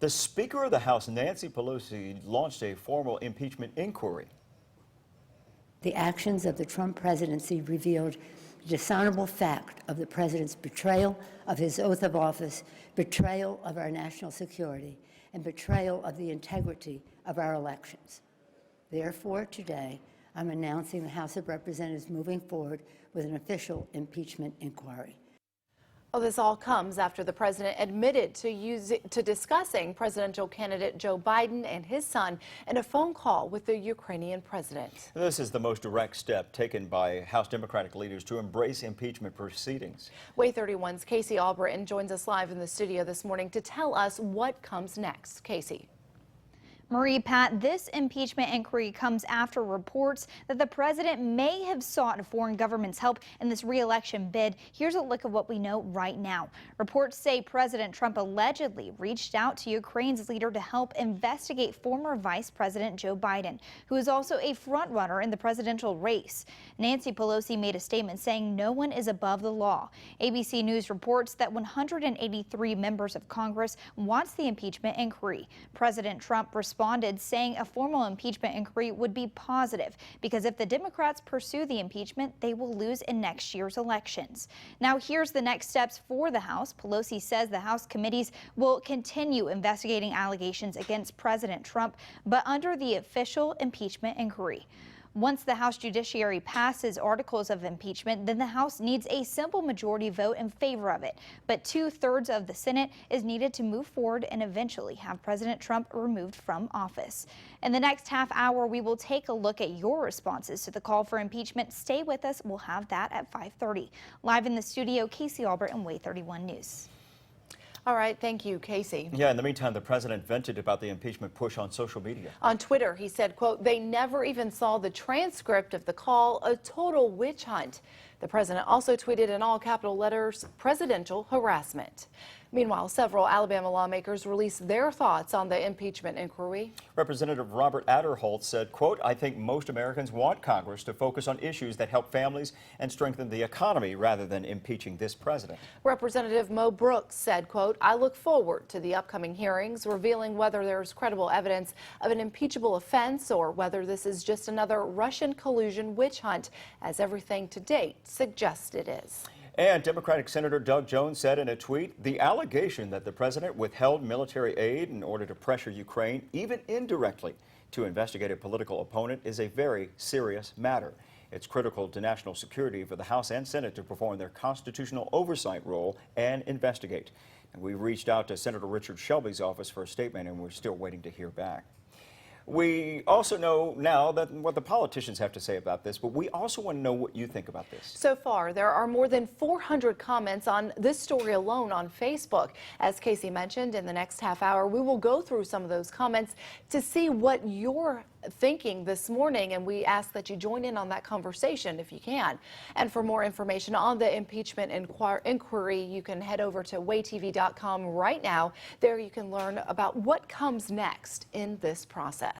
The Speaker of the House, Nancy Pelosi, launched a formal impeachment inquiry. The actions of the Trump presidency revealed the dishonorable fact of the president's betrayal of his oath of office, betrayal of our national security, and betrayal of the integrity of our elections. Therefore, today, I'm announcing the House of Representatives moving forward with an official impeachment inquiry. Well, this all comes after the president admitted to discussing presidential candidate Joe Biden and his son in a phone call with the Ukrainian president. This is the most direct step taken by House Democratic leaders to embrace impeachment proceedings. Way 31's Casey Albritton joins us live in the studio this morning to tell us what comes next. Casey. Marie, Pat, this impeachment inquiry comes after reports that the president may have sought foreign government's help in this re-election bid. Here's a look at what we know right now. Reports say President Trump allegedly reached out to Ukraine's leader to help investigate former Vice President Joe Biden, who is also a frontrunner in the presidential race. Nancy Pelosi made a statement saying no one is above the law. ABC News reports that 183 members of Congress wants the impeachment inquiry. President Trump responded saying a formal impeachment inquiry would be positive because if the Democrats pursue the impeachment, they will lose in next year's elections. Now, here's the next steps for the House. Pelosi says the House committees will continue investigating allegations against President Trump, but under the official impeachment inquiry. Once the House Judiciary passes articles of impeachment, then the House needs a simple majority vote in favor of it. But 2/3 of the Senate is needed to move forward and eventually have President Trump removed from office. In the next half hour, we will take a look at your responses to the call for impeachment. Stay with us. We'll have that at 5:30. Live in the studio, Casey Albritton, Way 31 News. All right, thank you, Casey. Yeah, in the meantime, the president vented about the impeachment push on social media. On Twitter, he said, quote, "They never even saw the transcript of the call, a total witch hunt." The president also tweeted in all capital letters, "presidential harassment." Meanwhile, several Alabama lawmakers released their thoughts on the impeachment inquiry. Representative Robert Adderholt said, quote, "I think most Americans want Congress to focus on issues that help families and strengthen the economy rather than impeaching this president." Representative Mo Brooks said, quote, "I look forward to the upcoming hearings revealing whether there's credible evidence of an impeachable offense or whether this is just another Russian collusion witch hunt, as everything to date suggests it is." And Democratic Senator Doug Jones said in a tweet, "The allegation that the president withheld military aid in order to pressure Ukraine, even indirectly, to investigate a political opponent is a very serious matter. It's critical to national security for the House and Senate to perform their constitutional oversight role and investigate." And we reached out to Senator Richard Shelby's office for a statement, and we're still waiting to hear back. We also know now that what the politicians have to say about this, but we also want to know what you think about this. So far, there are more than 400 comments on this story alone on Facebook. As Casey mentioned, in the next half hour, we will go through some of those comments to see what you're thinking this morning, and we ask that you join in on that conversation if you can. And for more information on the impeachment inquiry, you can head over to waytv.com right now. There you can learn about what comes next in this process.